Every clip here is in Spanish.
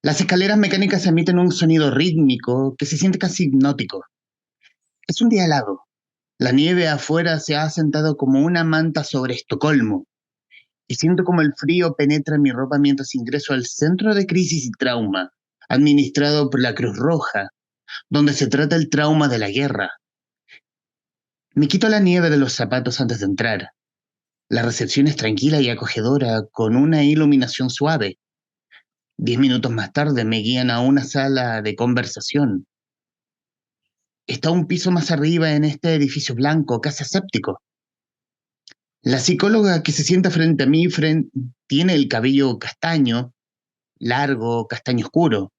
Las escaleras mecánicas emiten un sonido rítmico que se siente casi hipnótico. Es un día helado. La nieve afuera se ha asentado como una manta sobre Estocolmo y siento como el frío penetra en mi ropa mientras ingreso al Centro de Crisis y Trauma, administrado por la Cruz Roja, donde se trata el trauma de la guerra. Me quito la nieve de los zapatos antes de entrar. La recepción es tranquila y acogedora, con una iluminación suave. 10 minutos más tarde me guían a una sala de conversación. Está un piso más arriba en este edificio blanco, casi aséptico. La psicóloga que se sienta frente a mí tiene el cabello castaño, largo, castaño oscuro.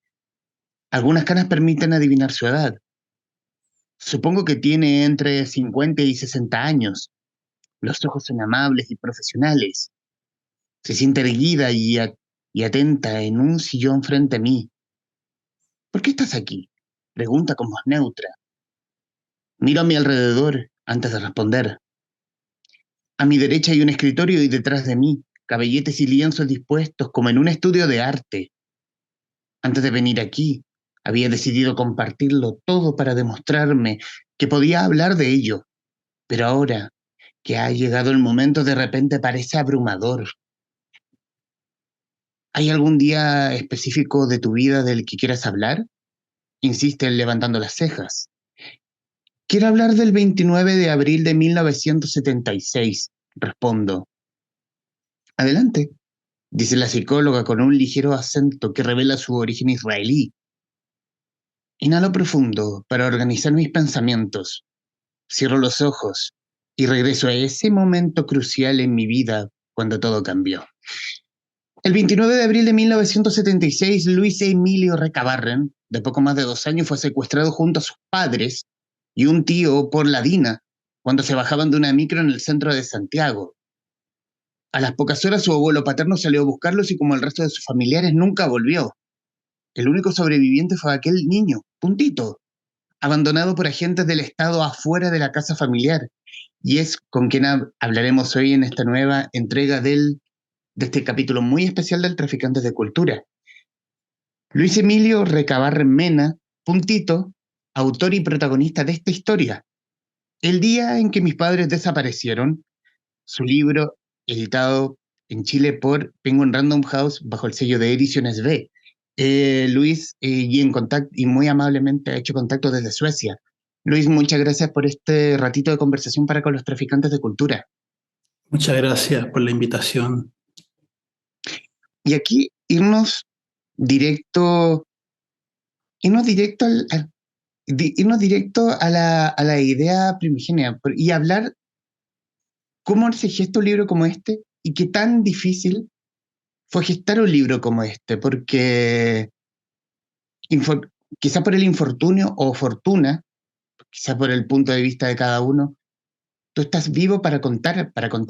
Algunas canas permiten adivinar su edad. Supongo que tiene entre 50 y 60 años. Los ojos son amables y profesionales. Se siente erguida y atenta en un sillón frente a mí. ¿Por qué estás aquí? Pregunta con voz neutra. Miro a mi alrededor antes de responder. A mi derecha hay un escritorio y detrás de mí, cabelletes y lienzos dispuestos como en un estudio de arte. Antes de venir aquí, había decidido compartirlo todo para demostrarme que podía hablar de ello, pero ahora que ha llegado el momento de repente parece abrumador. ¿Hay algún día específico de tu vida del que quieras hablar? Insiste levantando las cejas. Quiero hablar del 29 de abril de 1976, respondo. Adelante, dice la psicóloga con un ligero acento que revela su origen israelí. Inhalo profundo para organizar mis pensamientos. Cierro los ojos y regreso a ese momento crucial en mi vida cuando todo cambió. El 29 de abril de 1976, Luis Emilio Recabarren, de poco más de 2 años, fue secuestrado junto a sus padres y un tío por la DINA cuando se bajaban de una micro en el centro de Santiago. A las pocas horas su abuelo paterno salió a buscarlos y como el resto de sus familiares nunca volvió. El único sobreviviente fue aquel niño, puntito, abandonado por agentes del Estado afuera de la casa familiar. Y es con quien hablaremos hoy en esta nueva entrega de este capítulo muy especial del Traficantes de Cultura. Luis Emilio Recabarren Mena, puntito, autor y protagonista de esta historia. El día en que mis padres desaparecieron, su libro, editado en Chile por Penguin Random House bajo el sello de Ediciones B. Luis, y muy amablemente ha hecho contacto desde Suecia. Luis, muchas gracias por este ratito de conversación para con los traficantes de cultura. Muchas gracias por la invitación. Y aquí directo, irnos directo irnos directo a la idea primigenia y hablar cómo se gesta un libro como este y qué tan difícil fue gestar un libro como este, porque quizá por el infortunio o fortuna, quizá por el punto de vista de cada uno, tú estás vivo para contar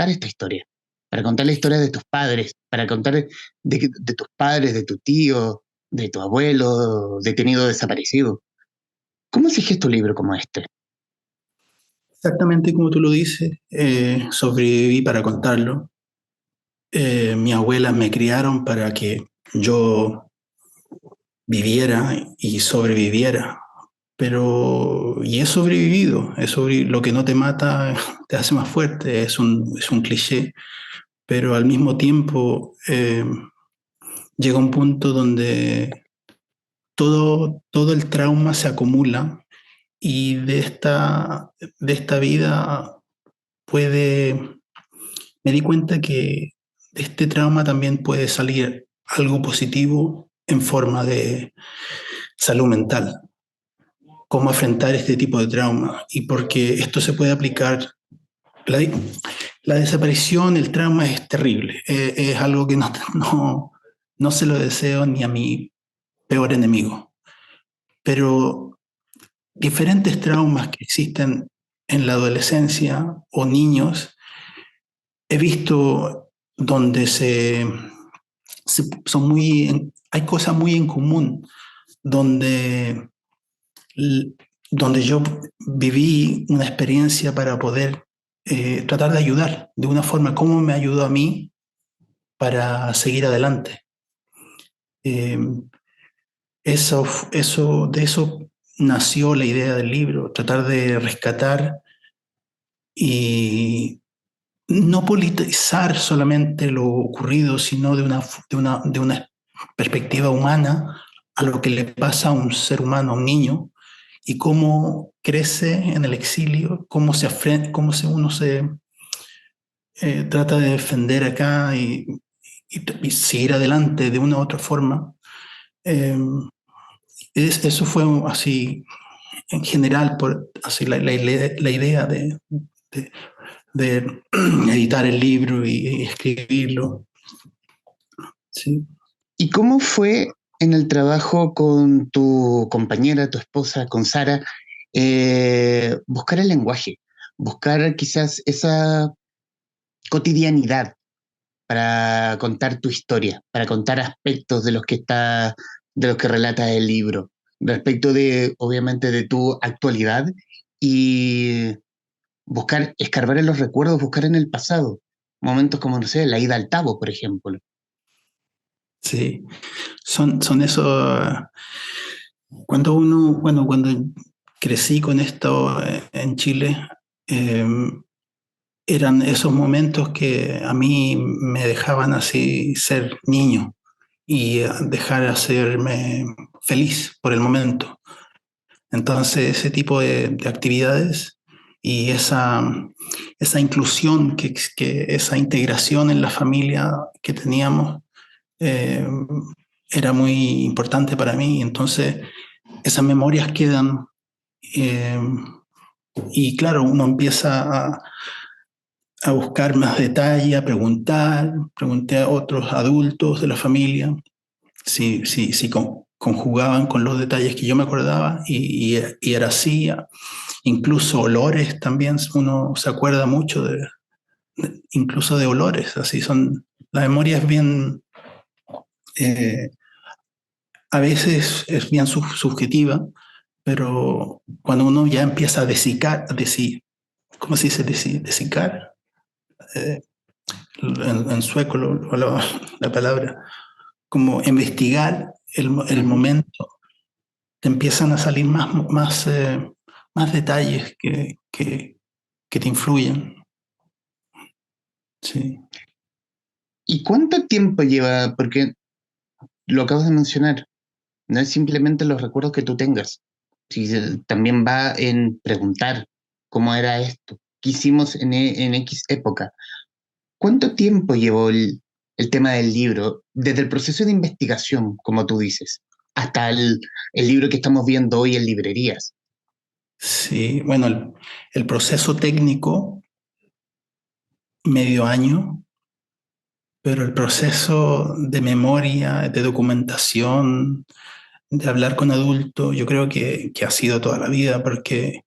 esta historia, para contar la historia de tus padres, para contar de tus padres, de tu tío, de tu abuelo detenido desaparecido. ¿Cómo se gesta un libro como este? Exactamente como tú lo dices, sobreviví para contarlo. Mi abuela me criaron para que yo viviera y sobreviviera, pero y lo que no te mata te hace más fuerte, es un cliché, pero al mismo tiempo llega un punto donde todo el trauma se acumula y de esta vida puede, me di cuenta que de este trauma también puede salir algo positivo en forma de salud mental. Cómo afrontar este tipo de trauma y porque esto se puede aplicar. La, la desaparición, el trauma es terrible. Es algo que no se lo deseo ni a mi peor enemigo. Pero diferentes traumas que existen en la adolescencia o niños, he visto donde hay cosas muy en común, donde, donde yo viví una experiencia para poder tratar de ayudar de una forma, cómo me ayudó a mí para seguir adelante. Eh, De eso nació la idea del libro, tratar de rescatar y no politizar solamente lo ocurrido, sino de una perspectiva humana a lo que le pasa a un ser humano, a un niño, y cómo crece en el exilio, uno se trata de defender acá y seguir adelante de una u otra forma. Eh, Eso fue así en general, así la idea de, de editar el libro y escribirlo. Sí. ¿Y cómo fue en el trabajo con tu compañera, tu esposa, con Sara, buscar el lenguaje, buscar quizás esa cotidianidad para contar tu historia, para contar aspectos de los que relata el libro, respecto de, obviamente, de tu actualidad y buscar, escarbar en los recuerdos, buscar en el pasado, momentos como, no sé, la ida al Tabo, por ejemplo. Sí, son esos. Cuando crecí con esto en Chile, eh, eran esos momentos que a mí me dejaban así ser niño y dejar hacerme feliz por el momento. Entonces, ese tipo de actividades y esa inclusión, esa integración en la familia que teníamos, eh, era muy importante para mí. Entonces, esas memorias quedan eh, y claro, uno empieza a buscar más detalle, a pregunté a otros adultos de la familia si conjugaban con los detalles que yo me acordaba y era así. Incluso olores también, uno se acuerda mucho incluso de olores, así son, la memoria es bien, eh, a veces es bien subjetiva, pero cuando uno ya empieza a ¿cómo se dice? Desicar, eh, en sueco la palabra, como investigar el Ujú. momento, te empiezan a salir más detalles que te influyen. Sí. ¿Y cuánto tiempo lleva? Porque lo acabas de mencionar, no es simplemente los recuerdos que tú tengas, si, también va en preguntar cómo era esto, qué hicimos en X época. ¿Cuánto tiempo llevó el tema del libro, desde el proceso de investigación, como tú dices, hasta el libro que estamos viendo hoy en librerías? Sí, bueno, el proceso técnico, medio año, pero el proceso de memoria, de documentación, de hablar con adultos, yo creo que ha sido toda la vida, porque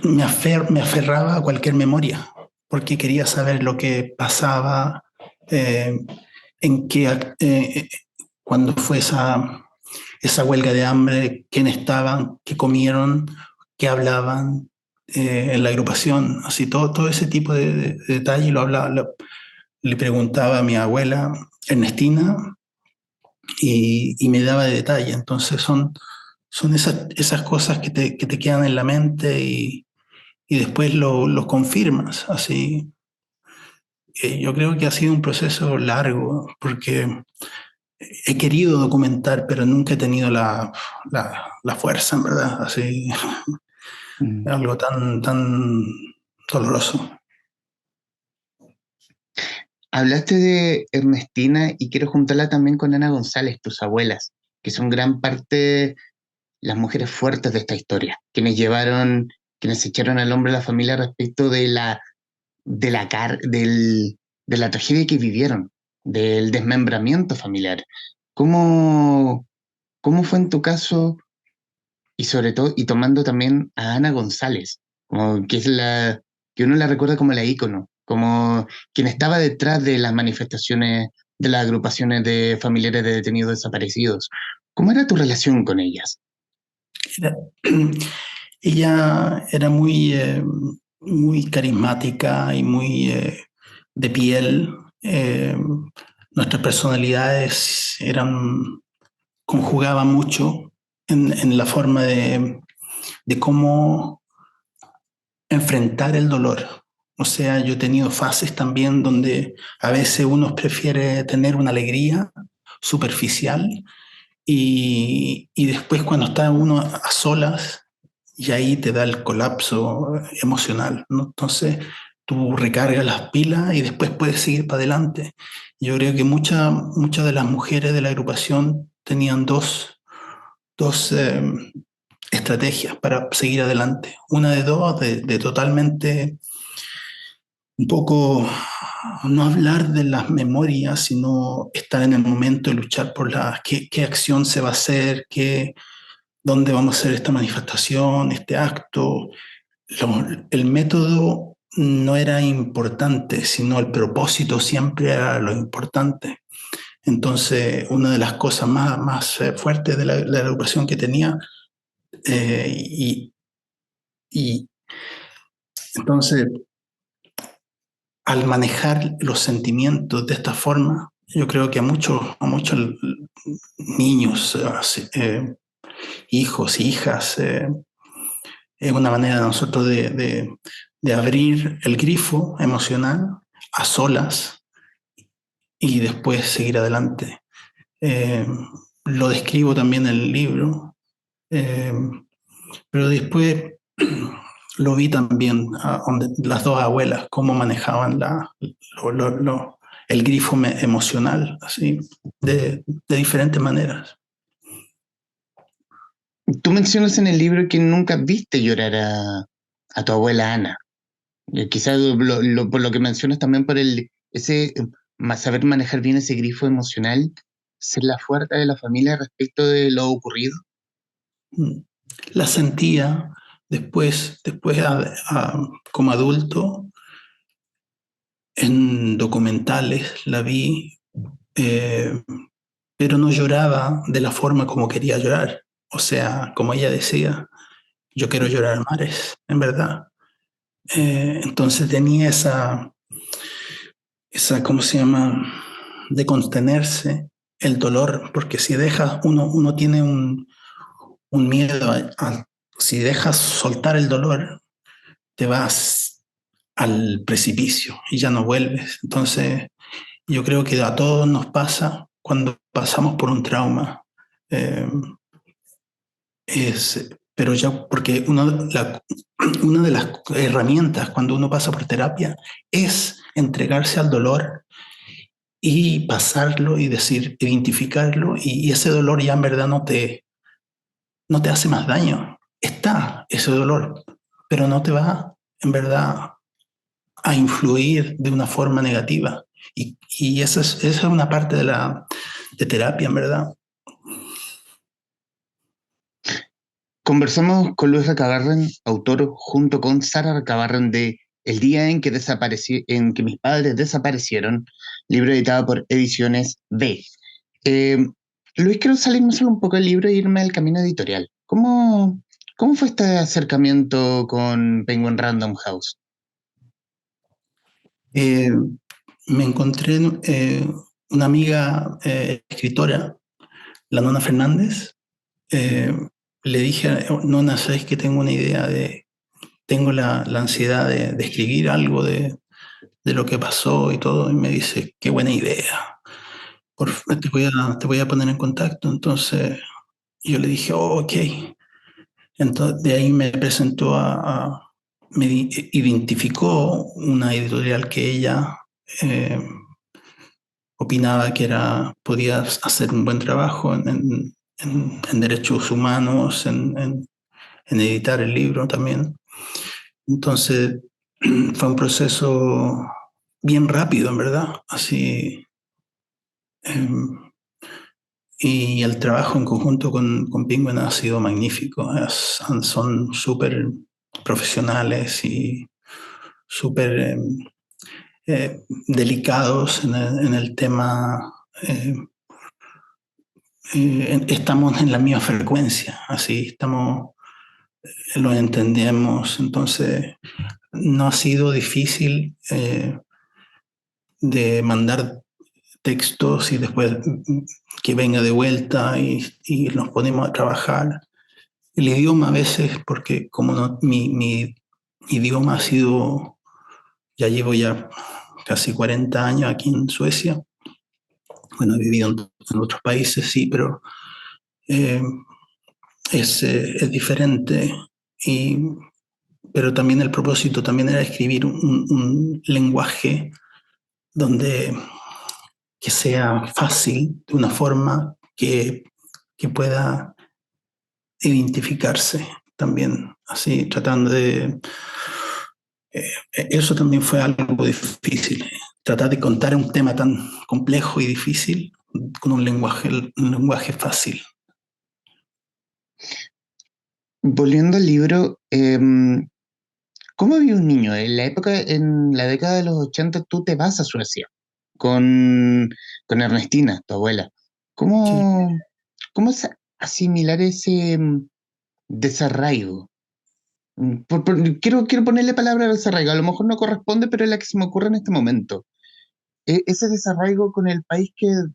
me aferraba a cualquier memoria, porque quería saber lo que pasaba, eh, en qué, cuando fue esa huelga de hambre, quiénes estaban, qué comieron, qué hablaban en la agrupación, así todo ese tipo de detalle le preguntaba a mi abuela Ernestina y me daba de detalle. Entonces son esas cosas que te quedan en la mente y después lo confirmas. Así, yo creo que ha sido un proceso largo porque he querido documentar, pero nunca he tenido la fuerza, en verdad. Así, Mm. algo tan doloroso. Hablaste de Ernestina y quiero juntarla también con Ana González, tus abuelas, que son gran parte las mujeres fuertes de esta historia, quienes echaron al hombre a la familia respecto de la tragedia que vivieron, del desmembramiento familiar. ¿Cómo, cómo fue en tu caso y sobre todo, y tomando también a Ana González, como que es que uno la recuerda como la ícono, como quien estaba detrás de las manifestaciones, de las agrupaciones de familiares de detenidos desaparecidos? ¿Cómo era tu relación con ellas? Era- Ella era muy carismática y muy de piel. Nuestras personalidades eran conjugaba mucho en la forma de cómo enfrentar el dolor. O sea, yo he tenido fases también donde a veces uno prefiere tener una alegría superficial y después cuando está uno a solas y ahí te da el colapso emocional, ¿no? Entonces tú recargas las pilas y después puedes seguir para adelante. Yo creo que muchas de las mujeres de la agrupación tenían dos estrategias para seguir adelante. Una de dos, de totalmente un poco no hablar de las memorias, sino estar en el momento de luchar por qué acción se va a hacer, dónde vamos a hacer esta manifestación, este acto. El método no era importante, sino el propósito siempre era lo importante. Entonces, una de las cosas más fuertes de la educación que tenía, y, y entonces, al manejar los sentimientos de esta forma, yo creo que a muchos niños, hijos, hijas, es una manera de nosotros de abrir el grifo emocional a solas y después seguir adelante. Eh, lo describo también en el libro, eh, pero después lo vi también donde las dos abuelas, cómo manejaban el grifo emocional, así, de diferentes maneras. Tú mencionas en el libro que nunca viste llorar a tu abuela Ana. Quizás por lo que mencionas también por saber manejar bien ese grifo emocional, ser la fuerza de la familia respecto de lo ocurrido. La sentía después como adulto, en documentales la vi, pero no lloraba de la forma como quería llorar. O sea, como ella decía, yo quiero llorar a mares, en verdad. Entonces tenía ¿cómo se llama? De contenerse el dolor, porque si dejas, uno tiene un miedo si dejas soltar el dolor, te vas al precipicio y ya no vuelves. Entonces, yo creo que a todos nos pasa cuando pasamos por un trauma. Eh, pero ya, porque una de las herramientas cuando uno pasa por terapia es entregarse al dolor y pasarlo y decir, identificarlo, y ese dolor ya en verdad no te hace más daño. Está ese dolor, pero no te va en verdad a influir de una forma negativa. Y esa es una parte de terapia, en verdad. Conversamos con Luis Recabarren, autor, junto con Sara Recabarren, de El día en que mis padres desaparecieron, libro editado por Ediciones B. Eh, Luis, quiero salirme solo un poco del libro e irme al camino editorial. ¿Cómo fue este acercamiento con Penguin Random House? Eh, Me encontré una amiga escritora, la Nona Fernández. eh, Le dije, Nona, ¿sabes que tengo una idea tengo la ansiedad de escribir algo de lo que pasó y todo? Y me dice, qué buena idea. Te voy a poner en contacto. Entonces yo le dije, oh, ok. Entonces de ahí me presentó me identificó una editorial que ella eh, opinaba que podía hacer un buen trabajo en derechos humanos, en editar el libro también. Entonces fue un proceso bien rápido, en verdad, así. Y el trabajo en conjunto con Penguin ha sido magnífico. Son súper profesionales y súper delicados en el tema. Estamos en la misma frecuencia, así estamos, lo entendemos. Entonces, no ha sido difícil de mandar textos y después que venga de vuelta y nos ponemos a trabajar. El idioma a veces, porque como no, mi idioma ha sido, ya llevo ya casi 40 años aquí en Suecia. Bueno, he vivido en otros países, sí, pero eh, es diferente. Y, pero también el propósito también era escribir un lenguaje donde que sea fácil, de una forma que pueda identificarse también, así tratando de... eso también fue algo difícil, tratar de contar un tema tan complejo y difícil con un lenguaje fácil. Volviendo al libro, ¿cómo vive un niño? En la década de los 80 tú te vas a Suecia con Ernestina, tu abuela. Sí. ¿Cómo, cómo es asimilar ese desarraigo? Quiero ponerle palabra al desarraigo, a lo mejor no corresponde, pero es la que se me ocurre en este momento. Ese desarraigo con el país claro,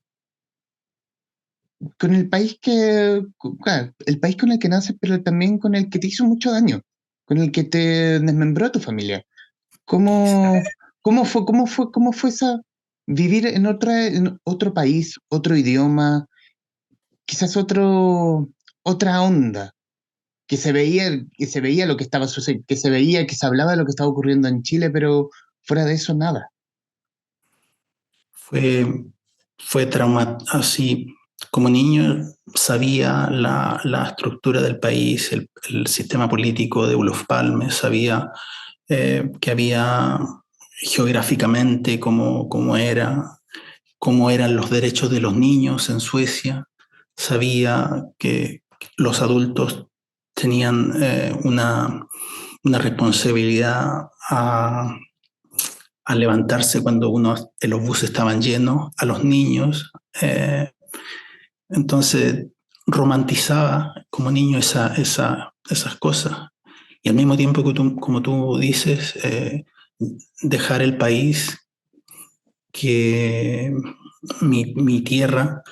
el país con el que naces, pero también con el que te hizo mucho daño, con el que te desmembró a tu familia. ¿Cómo, cómo fue esa vivir en otro país, otro idioma, quizás otra onda, que se veía lo que estaba sucediendo, que se veía, que se hablaba de lo que estaba ocurriendo en Chile, pero fuera de eso nada? Fue, fue trauma así. Como niño sabía la estructura del país, el sistema político de Olof Palme, sabía que había geográficamente cómo eran los derechos de los niños en Suecia, sabía que los adultos tenían una responsabilidad a levantarse cuando los buses estaban llenos, a los niños. Entonces romantizaba como niño esas cosas. Y al mismo tiempo que como tú dices, dejar el país, que mi tierra,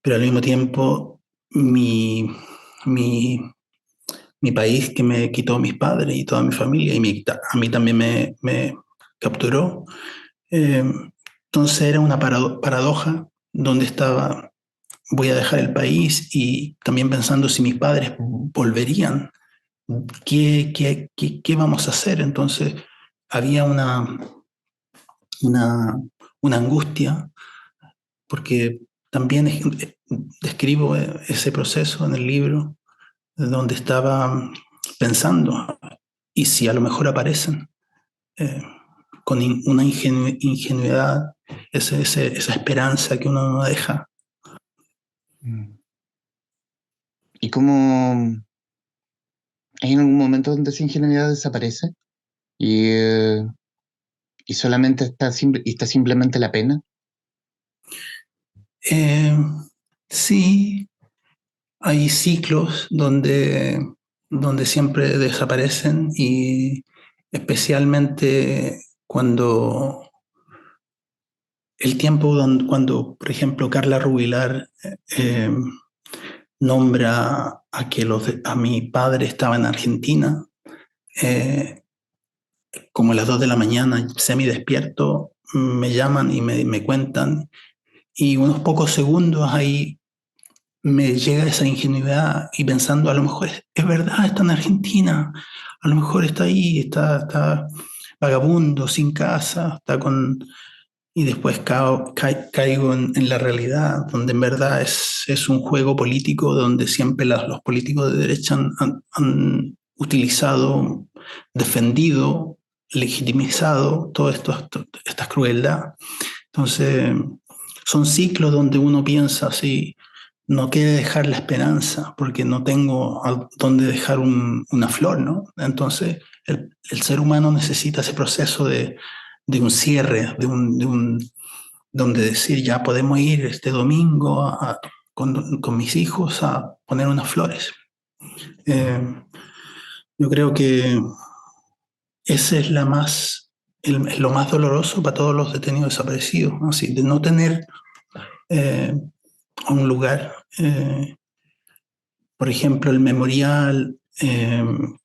pero al mismo tiempo mi, mi, mi país que me quitó mis padres y toda mi familia y a mí también me capturó. Eh, entonces era una paradoja donde estaba, voy a dejar el país y también pensando si mis padres volverían, ¿qué vamos a hacer? Entonces había una, una angustia porque también describo ese proceso en el libro donde estaba pensando, y si a lo mejor aparecen, eh, con una ingenuidad, esa esperanza que uno no deja. Mm. ¿Y cómo hay en algún momento donde esa ingenuidad desaparece y, eh, y solamente está simplemente la pena? Eh, sí, hay ciclos donde siempre desaparecen y especialmente cuando el tiempo cuando, por ejemplo, Carla Rubilar nombra a mi padre estaba en Argentina, eh, como a las 2 de la mañana, semi despierto, me llaman y me cuentan, y unos pocos segundos ahí me llega esa ingenuidad y pensando, a lo mejor es verdad, está en Argentina, a lo mejor está ahí, está vagabundo, sin casa, está con... Y después caigo en la realidad, donde en verdad es un juego político donde siempre los políticos de derecha han utilizado, defendido, legitimizado toda esta crueldad. Entonces, son ciclos donde uno piensa así, no quiere dejar la esperanza porque no tengo a dónde dejar una flor, ¿no? Entonces, el ser humano necesita ese proceso de un cierre, donde decir, ya podemos ir este domingo con mis hijos a poner unas flores. Eh, yo creo que ese es lo más doloroso para todos los detenidos desaparecidos, ¿no? Así, de no tener a un lugar. Por ejemplo, el memorial en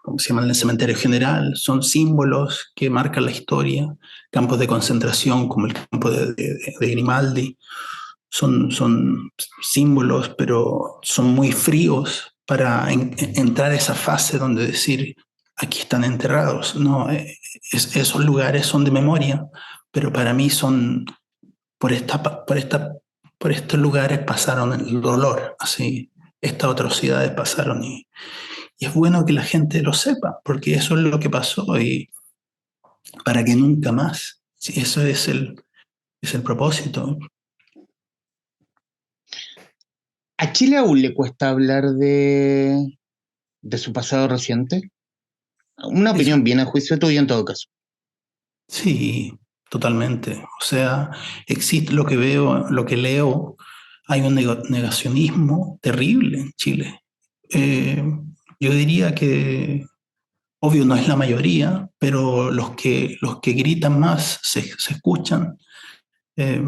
¿cómo se llama? En el cementerio general, son símbolos que marcan la historia. Campos de concentración como el campo de Grimaldi son símbolos, pero son muy fríos para entrar a esa fase donde decir, aquí están enterrados. No, esos lugares son de memoria, pero para mí son, por, esta, por, esta, por estos lugares pasaron el dolor, así, estas atrocidades pasaron y es bueno que la gente lo sepa, porque eso es lo que pasó y para que nunca más, sí, eso es el propósito. ¿A Chile aún le cuesta hablar de su pasado reciente? Una Eso, opinión bien a juicio tuyo en todo caso. sí, totalmente. O sea, existe lo que veo, lo que leo, hay un negacionismo terrible en Chile. Eh, yo diría que, obvio, no es la mayoría, pero los que gritan más se escuchan. Eh,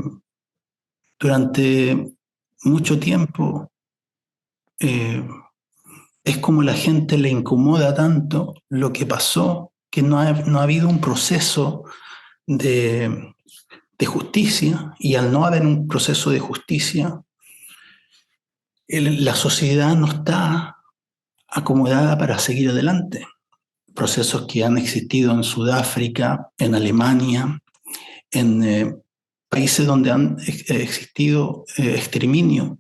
durante mucho tiempo eh, es como la gente le incomoda tanto lo que pasó que no ha habido un proceso de, de justicia y al no haber un proceso de justicia, la sociedad no está acomodada para seguir adelante. Procesos que han existido en Sudáfrica, en Alemania, en países donde han existido exterminio.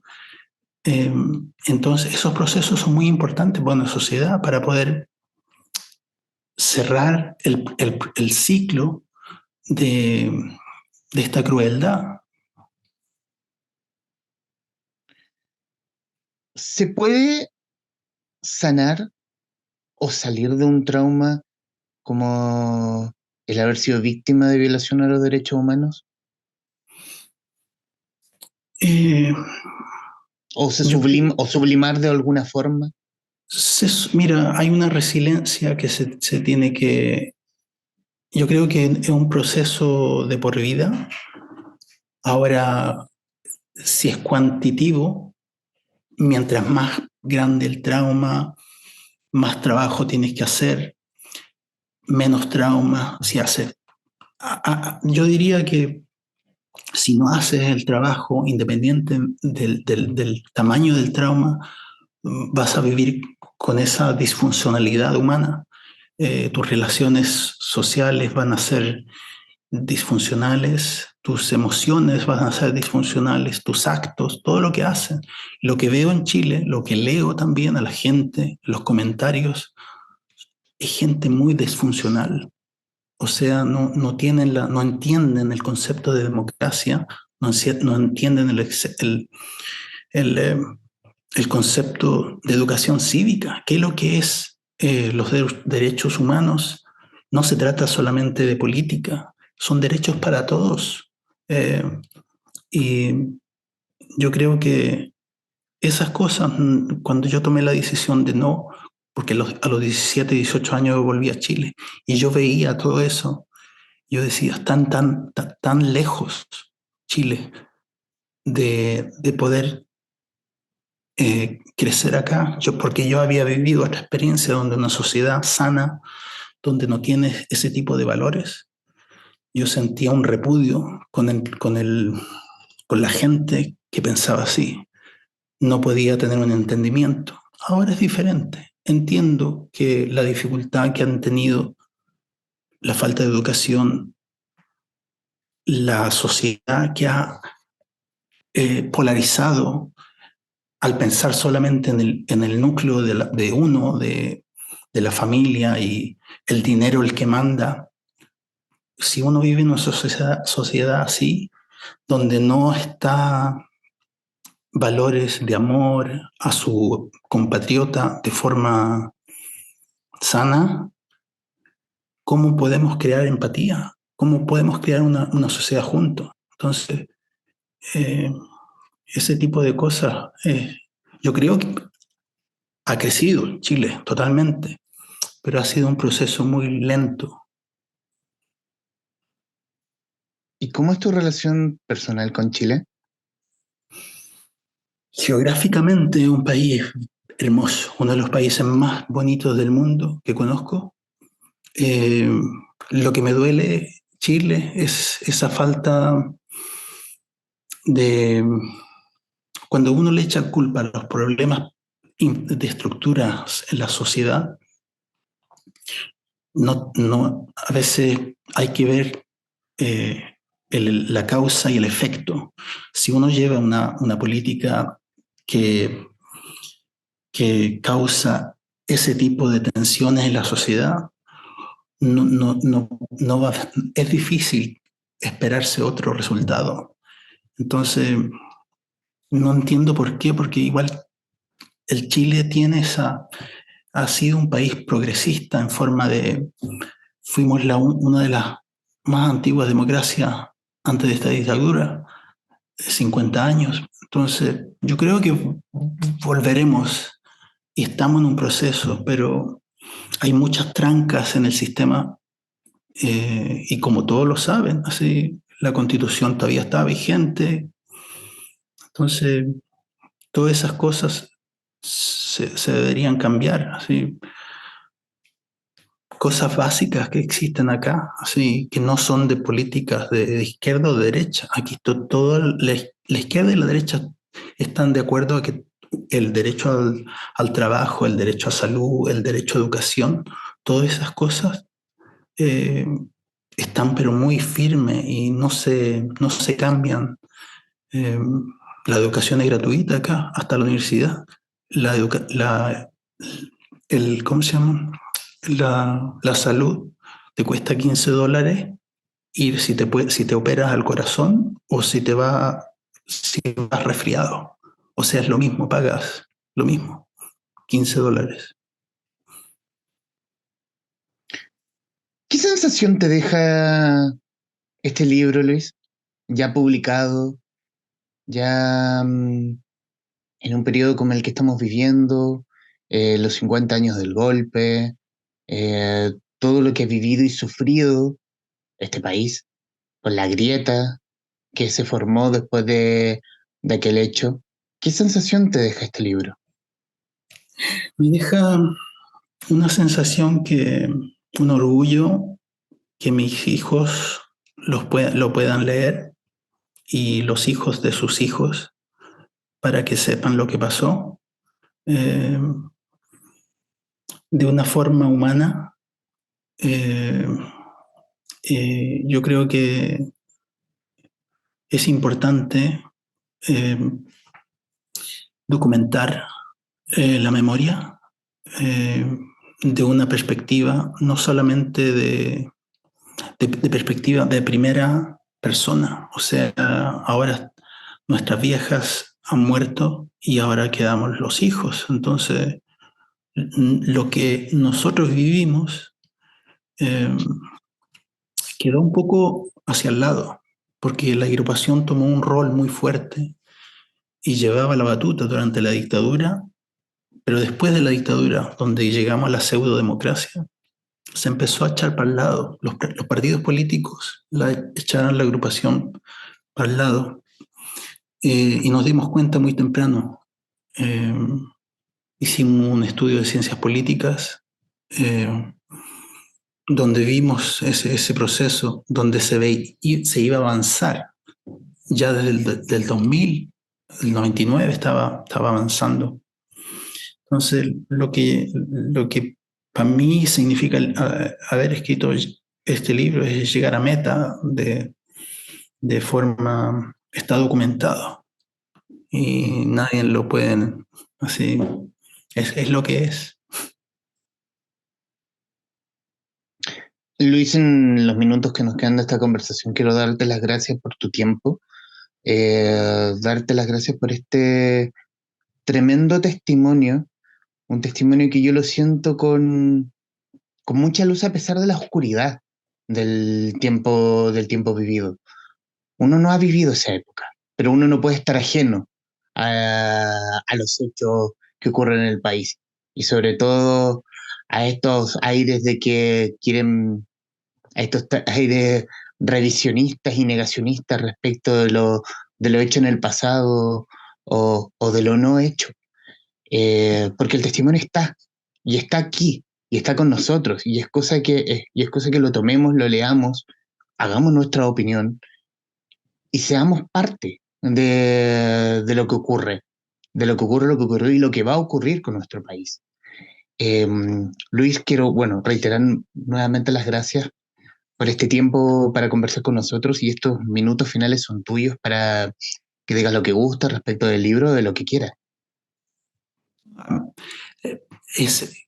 Entonces, esos procesos son muy importantes para una sociedad para poder cerrar el ciclo de esta crueldad. ¿Se puede sanar o salir de un trauma como el haber sido víctima de violación a los derechos humanos? Eh, ¿O se yo creo, o sublimar de alguna forma? mira, hay una resiliencia que se tiene que, yo creo que es un proceso de por vida. Ahora, si es cuantitativo, mientras más grande el trauma, más trabajo tienes que hacer, menos trauma se hace. Yo diría que si no haces el trabajo independiente del tamaño del trauma, vas a vivir con esa disfuncionalidad humana. Tus relaciones sociales van a ser disfuncionales, tus emociones van a ser disfuncionales, tus actos, todo lo que hacen. Lo que veo en Chile, lo que leo también a la gente, los comentarios, es gente muy disfuncional. O sea, no entienden el concepto de democracia, no entienden el, eh, el concepto de educación cívica, que es lo que es los derechos humanos. No se trata solamente de política, son derechos para todos. Eh, y yo creo que esas cosas, cuando yo tomé la decisión de no, porque a los 17, 18 años volví a Chile y yo veía todo eso, yo decía, están tan lejos Chile de poder crecer acá, porque yo había vivido otra experiencia donde una sociedad sana, donde no tienes ese tipo de valores, yo sentía un repudio con la gente que pensaba así. No podía tener un entendimiento. Ahora es diferente. Entiendo que la dificultad que han tenido, la falta de educación, la sociedad que ha polarizado al pensar solamente en el núcleo de uno, de la familia y el dinero el que manda, si uno vive en una sociedad así, donde no está valores de amor a su compatriota de forma sana, ¿cómo podemos crear empatía? ¿Cómo podemos crear una sociedad juntos? Entonces, eh, ese tipo de cosas, yo creo que ha crecido Chile totalmente, pero ha sido un proceso muy lento. ¿Y cómo es tu relación personal con Chile? Geográficamente, un país hermoso, uno de los países más bonitos del mundo que conozco. Eh, lo que me duele, Chile, es esa falta de... Cuando uno le echa culpa a los problemas de estructuras en la sociedad, a veces hay que ver eh, la causa y el efecto. Si uno lleva una política que, que causa ese tipo de tensiones en la sociedad, no va, es difícil esperarse otro resultado. Entonces, no entiendo por qué, porque igual el Chile ha sido un país progresista en forma de, fuimos una de las más antiguas democracias antes de esta dictadura, 50 años. Entonces, yo creo que volveremos y estamos en un proceso, pero hay muchas trancas en el sistema y como todos lo saben, así la constitución todavía está vigente. Entonces, todas esas cosas se deberían cambiar, así cosas básicas que existen acá, así que no son de políticas de izquierda o de derecha. Aquí todo la izquierda y la derecha están de acuerdo a que el derecho al trabajo, el derecho a salud, el derecho a educación, todas esas cosas eh, están pero muy firmes y no se cambian. Eh, la educación es gratuita acá, hasta la universidad. La, educa la, ¿Cómo se llama? La salud te cuesta $15 ir si te operas al corazón o si vas resfriado. O sea, es lo mismo, pagas lo mismo, $15. ¿Qué sensación te deja este libro, Luis? Ya publicado, ya en un periodo como el que estamos viviendo, los 50 años del golpe, todo lo que ha vivido y sufrido este país, con la grieta que se formó después de aquel hecho. ¿Qué sensación te deja este libro? Me deja una sensación un orgullo que mis hijos lo puedan leer y los hijos de sus hijos para que sepan lo que pasó eh, de una forma humana. Eh, yo creo que es importante eh, documentar la memoria eh, de una perspectiva, no solamente de perspectiva de primera persona. O sea, ahora nuestras viejas han muerto y ahora quedamos los hijos. Entonces, lo que nosotros vivimos eh, quedó un poco hacia el lado, porque la agrupación tomó un rol muy fuerte y llevaba la batuta durante la dictadura, pero después de la dictadura, donde llegamos a la pseudodemocracia, se empezó a echar para el lado. Los partidos políticos echaron la agrupación para el lado y nos dimos cuenta muy temprano. Eh, hicimos un estudio de ciencias políticas eh, donde vimos ese proceso, donde se iba a avanzar. Ya desde del 2000, el 99 estaba avanzando. Entonces, lo que para mí significa haber escrito este libro es llegar a meta de forma, está documentado y nadie lo puede, así, es lo que es. Luis, en los minutos que nos quedan de esta conversación, quiero darte las gracias por tu tiempo, darte las gracias por este tremendo testimonio, un testimonio que yo lo siento con mucha luz a pesar de la oscuridad del tiempo vivido. Uno no ha vivido esa época, pero uno no puede estar ajeno a los hechos que ocurren en el país y sobre todo a estos aires de que quieren, a estos aires revisionistas y negacionistas respecto de lo hecho en el pasado o de lo no hecho. Porque el testimonio está, y está aquí, y está con nosotros, y es cosa que lo tomemos, lo leamos, hagamos nuestra opinión y seamos parte de lo que ocurre, de lo que ocurre, lo que ocurrió y lo que va a ocurrir con nuestro país. Luis, quiero, bueno, reiterar nuevamente las gracias por este tiempo para conversar con nosotros, y estos minutos finales son tuyos para que digas lo que gusta respecto del libro, de lo que quieras.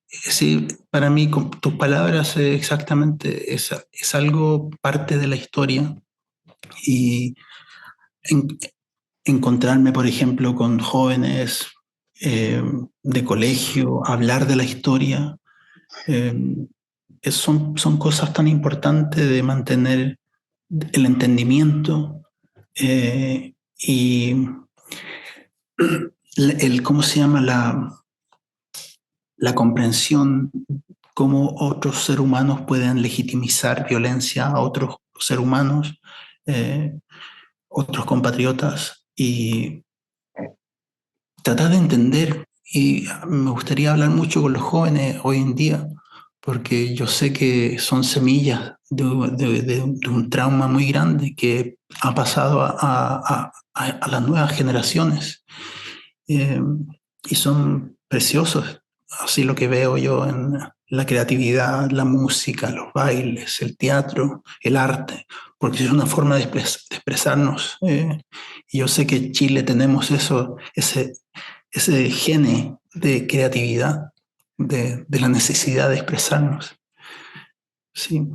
Sí, para mí, con tus palabras, exactamente, es algo parte de la historia. Y en, encontrarme, por ejemplo, con jóvenes de colegio, hablar de la historia, son cosas tan importantes de mantener el entendimiento y ¿cómo se llama? La comprensión, cómo otros seres humanos pueden legitimizar violencia a otros seres humanos, otros compatriotas, y tratar de entender. Y me gustaría hablar mucho con los jóvenes hoy en día, porque yo sé que son semillas de un trauma muy grande que ha pasado a las nuevas generaciones. Y son preciosos, así lo que veo yo en la creatividad, la música, los bailes, el teatro, el arte, porque es una forma de expresarnos. Y yo sé que en Chile tenemos ese gene de creatividad, de la necesidad de expresarnos. Sí,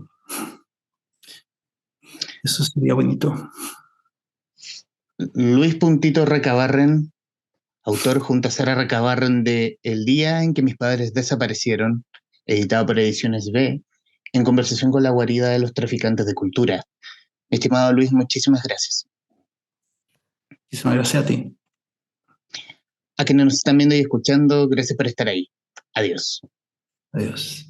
eso sería bonito. Luis Puntito Recabarren, autor junto a Sara Recabarren de El día en que mis padres desaparecieron, editado por Ediciones B, en conversación con la guarida de los traficantes de cultura. Mi estimado Luis, muchísimas gracias. Muchísimas gracias a ti. A quienes nos están viendo y escuchando, gracias por estar ahí. Adiós. Adiós.